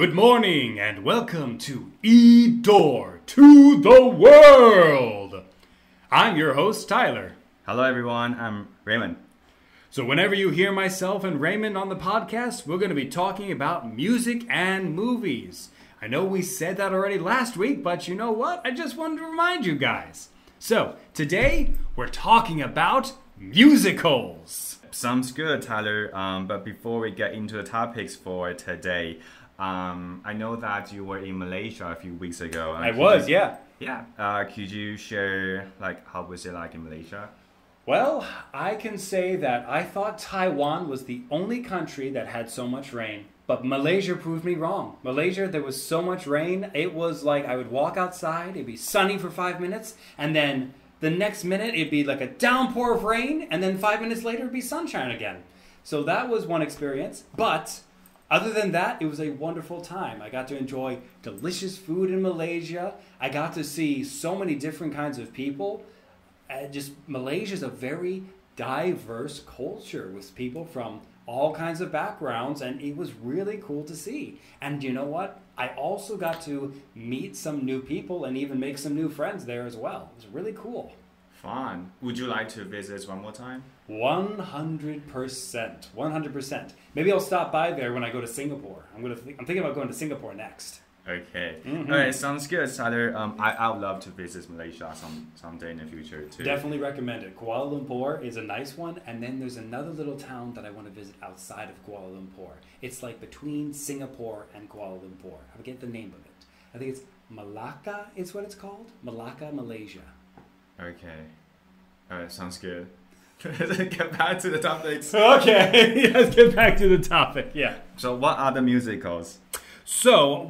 Good morning and welcome to E-Door to the World. I'm your host, Tyler. Hello everyone, I'm Raymond. So whenever you hear myself and Raymond on the podcast, we're going to be talking about music and movies. I know we said that already last week, but you know what? I just wanted to remind you guys. So today, we're talking about musicals. Sounds good, Tyler. But before we get into the topics for today, I know that you were in Malaysia a few weeks ago. I was, yeah. Yeah. Could you share, how was it like in Malaysia? Well, I can say that I thought Taiwan was the only country that had so much rain. But Malaysia proved me wrong. Malaysia, there was so much rain. It was like I would walk outside, it'd be sunny for 5 minutes, and then the next minute it'd be like a downpour of rain, and then 5 minutes later it'd be sunshine again. So that was one experience. But other than that, it was a wonderful time. I got to enjoy delicious food in Malaysia. I got to see so many different kinds of people. Malaysia's a very diverse culture with people from all kinds of backgrounds, and it was really cool to see. And you know what? I also got to meet some new people and even make some new friends there as well. It was really cool. Fun. Would you like to visit one more time? 100%. 100%. Maybe I'll stop by there when I go to Singapore. I'm thinking about going to Singapore next. Okay. Mm-hmm. All right, sounds good, Tyler. I would love to visit Malaysia someday in the future too. Definitely recommend it. Kuala Lumpur is a nice one, and then there's another little town that I want to visit outside of Kuala Lumpur. It's like between Singapore and Kuala Lumpur. I forget the name of it. I think it's Malacca is what it's called. Malacca, Malaysia. Okay. All right, sounds good. Let's get back to the topics. Okay, let's get back to the topic. Yeah. So what are the musicals? So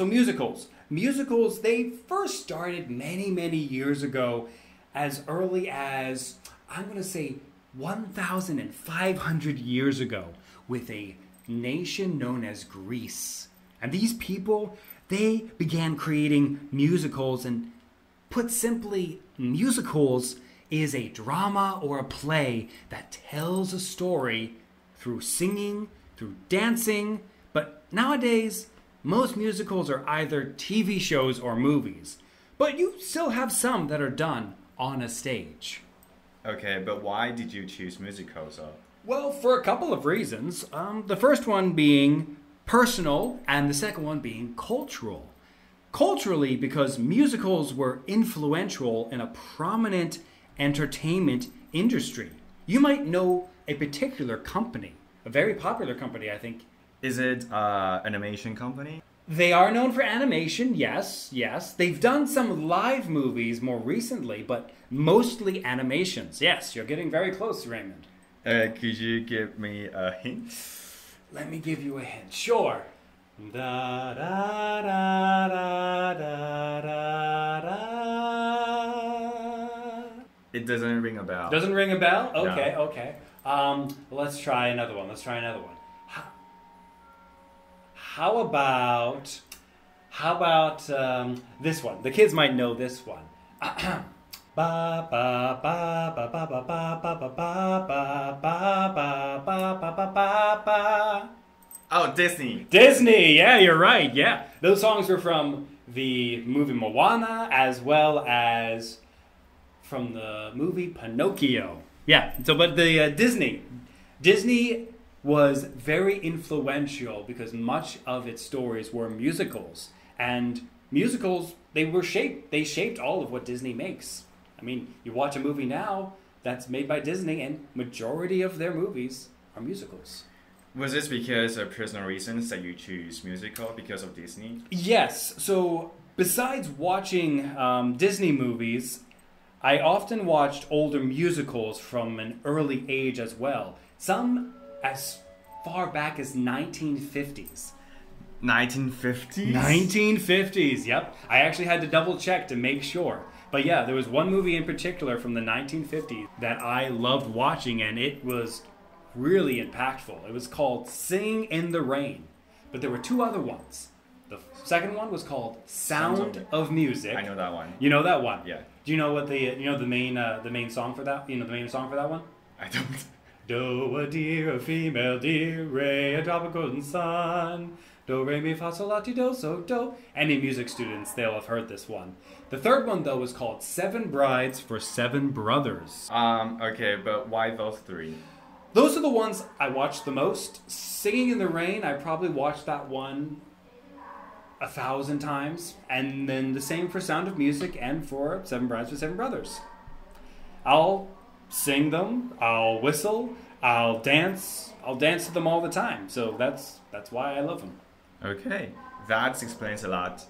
musicals. Musicals, they first started many years ago, as early as, I'm going to say, 1,500 years ago, with a nation known as Greece. And these people, they began creating musicals, and put simply, musicals is a drama or a play that tells a story through singing, through dancing. But nowadays, most musicals are either TV shows or movies. But you still have some that are done on a stage. Okay, but why did you choose musicals? Well, for a couple of reasons. The first one being personal, and the second one being cultural. Culturally, because musicals were influential in a prominent entertainment industry. You might know a particular company, a very popular company, I think. Is it an animation company? They are known for animation, yes. They've done some live movies more recently, but mostly animations. Yes, you're getting very close, Raymond. Could you give me a hint? Let me give you a hint. Sure. Da da da da da da da. It doesn't ring a bell. Doesn't ring a bell? Okay, No. okay. Let's try another one. How about this one? The kids might know this one. Ba ba ba ba ba ba ba ba ba ba ba ba ba ba ba. Oh, Disney. Disney, yeah, you're right, yeah. Those songs were from the movie Moana as well as from the movie Pinocchio. Yeah, but the Disney was very influential because much of its stories were musicals. And musicals, they shaped all of what Disney makes. I mean, you watch a movie now that's made by Disney, and majority of their movies are musicals. Was this because of personal reasons that you choose musical because of Disney? Yes. So besides watching Disney movies, I often watched older musicals from an early age as well. Some as far back as 1950s. 1950s? 1950s, yep. I actually had to double check to make sure. But yeah, there was one movie in particular from the 1950s that I loved watching, and it was really impactful. It was called Sing in the Rain. But there were two other ones. The second one was called Sound of Music. I know that one. You know that one? Yeah. Do you know what the main song for that? You know the main song for that one? I don't. Do a deer, a female deer, ray, a drop of golden sun. Do, re, mi, fa, sol, la, ti, do, so, do. Any music students, they'll have heard this one. The third one, though, is called Seven Brides for Seven Brothers. Okay, but why those three? Those are the ones I watched the most. Singing in the Rain, I probably watched that one 1,000 times. And then the same for Sound of Music and for Seven Brides for Seven Brothers. I'll sing them, I'll whistle, I'll dance to them all the time. So that's why I love them. Okay, that explains a lot.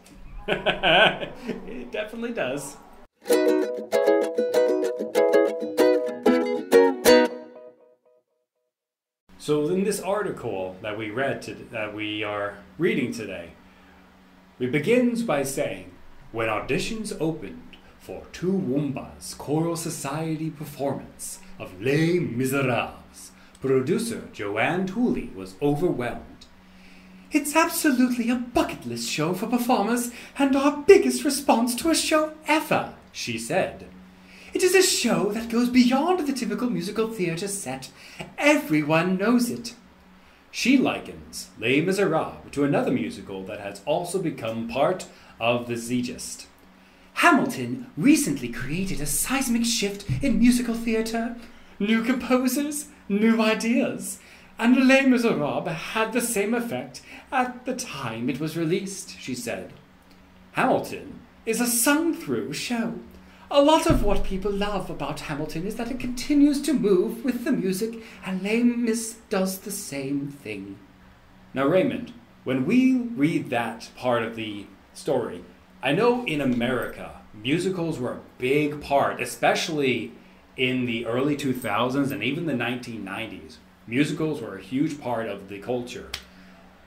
It definitely does. So in this article that we are reading today, it begins by saying, when auditions opened for Toowoomba's Choral Society performance of Les Misérables, producer Joanne Tooley was overwhelmed. It's absolutely a bucket list show for performers and our biggest response to a show ever, she said. It is a show that goes beyond the typical musical theatre set. Everyone knows it. She likens Les Misérables to another musical that has also become part of the zeitgeist. Hamilton recently created a seismic shift in musical theatre. New composers, new ideas. And Les Misérables had the same effect at the time it was released, she said. Hamilton is a sung-through show. A lot of what people love about Hamilton is that it continues to move with the music, and Les Mis does the same thing. Now, Raymond, when we read that part of the story, I know in America, musicals were a big part, especially in the early 2000s and even the 1990s. Musicals were a huge part of the culture.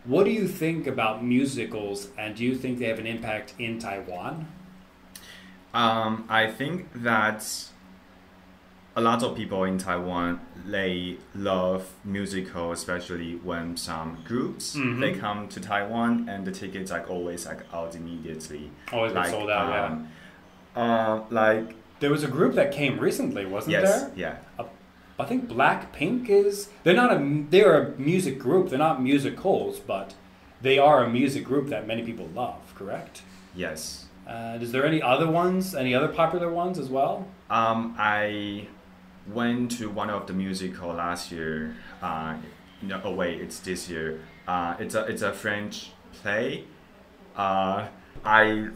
What do you think about musicals, and do you think they have an impact in Taiwan? I think that a lot of people in Taiwan, they love musicals, especially when some groups, they come to Taiwan and the tickets are always out immediately. Always get sold out, Like there was a group that came recently, wasn't there? Yes, yeah. I think Blackpink is... They're a music group. They're not musicals, but they are a music group that many people love, correct? Yes. Is there any other ones? Any other popular ones as well? I went to one of the musical last year. It's this year. It's a French play. I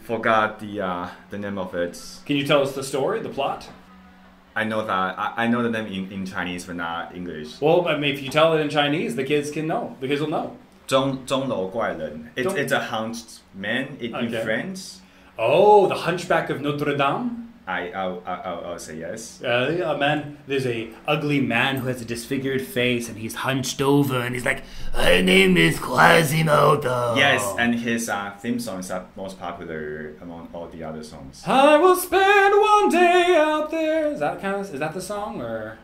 forgot the name of it. Can you tell us the story, the plot? I know that I know the name in Chinese, but not English. Well, I mean, if you tell it in Chinese, the kids can know. The kids will know. 钟楼怪人. It's a hunched man in French. Oh, the Hunchback of Notre Dame? I'll say yes. There's a ugly man who has a disfigured face and he's hunched over and he's like, my name is Quasimodo. Yes, and his theme song is most popular among all the other songs. I will spend one day out there. Is that the song or?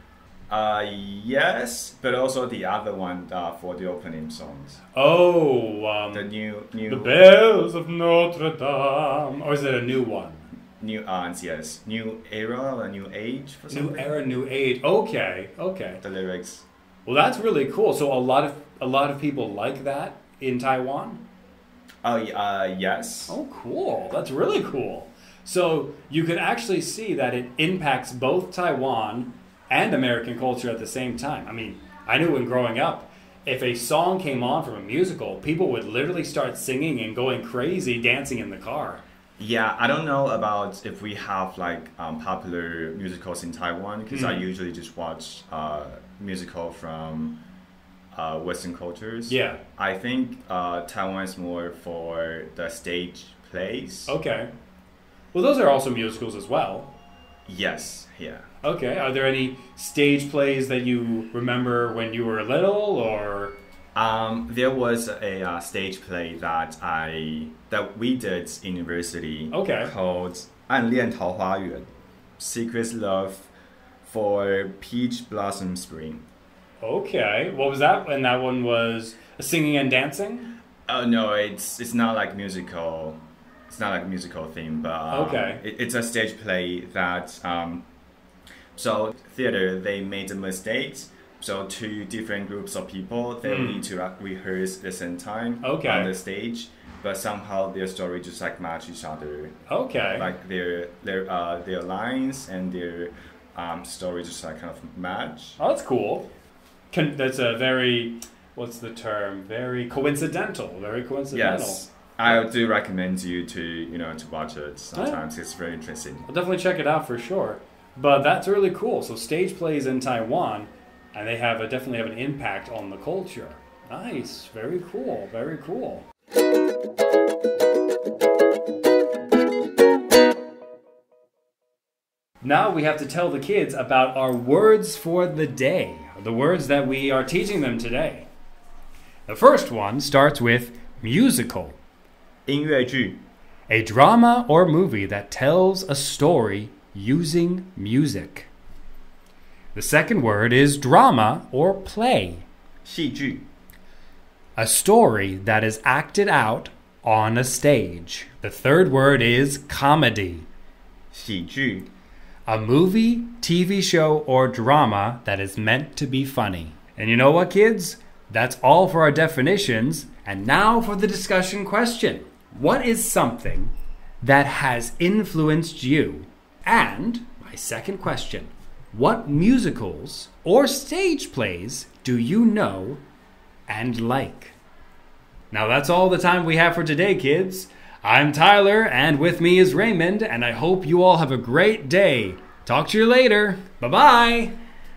Yes, but also the other one for the opening songs. Oh, the new The Bells of Notre Dame. Or is it a new one? Yes. New era or new age for something? New era, new age. Okay. The lyrics. Well, that's really cool. So a lot of people like that in Taiwan? Yes. Oh, cool. That's really cool. So you can actually see that it impacts both Taiwan and American culture at the same time. I mean, I knew when growing up, if a song came on from a musical, people would literally start singing and going crazy, dancing in the car. Yeah, I don't know about if we have popular musicals in Taiwan, because I usually just watch musical from Western cultures. Yeah. I think Taiwan is more for the stage plays. Okay. Well, those are also musicals as well. Yes, yeah. Okay. Are there any stage plays that you remember when you were little, or? There was a stage play that we did in university. Okay. Called 暗恋桃花源, Secret Love for Peach Blossom Spring. Okay. What was that? And that one was singing and dancing? Oh no, it's not like musical. It's not like a musical theme, but okay. It's a stage play that. So theater, they made a mistake So 2 different groups of people, they need to rehearse at the same time on the stage, but somehow their story just like match each other. Okay. Like their lines and their story just like kind of match. Oh, that's cool. That's a very, what's the term? Very coincidental. Yes. I do recommend you to watch it sometimes. It's very interesting. I'll definitely check it out for sure. But that's really cool. So stage plays in Taiwan, and they definitely have an impact on the culture. Nice. Very cool. Very cool. Now we have to tell the kids about our words for the day, the words that we are teaching them today. The first one starts with musical. 音乐剧 A drama or movie that tells a story using music. The second word is drama or play. 戏剧 A story that is acted out on a stage. The third word is comedy. 喜剧 A movie, TV show, or drama that is meant to be funny. And you know what, kids? That's all for our definitions. And now for the discussion question. What is something that has influenced you? And my second question, what musicals or stage plays do you know and like? Now that's all the time we have for today, kids. I'm Tyler, and with me is Raymond, and I hope you all have a great day. Talk to you later. Bye-bye.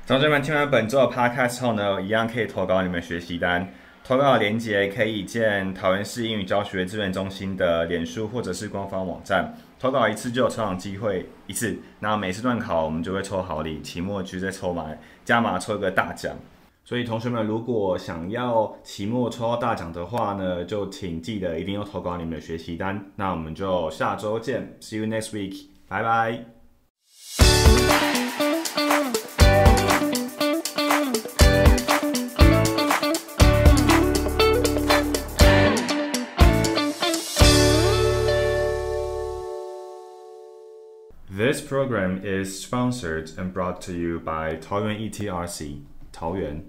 同学们听完本周的 podcast 后呢，一样可以投稿你们学习单。投稿的连结可以见桃园市英语教学资源中心的脸书或者是官方网站。投稿一次就有抽奖机会一次，那每次段考我们就会抽好礼，期末就再加码抽一个大奖。所以同学们如果想要期末抽到大奖的话呢，就请记得一定要投稿你们的学习单。那我们就下周见 ，See you next week， 拜拜。This program is sponsored and brought to you by 桃园 ETRC 桃园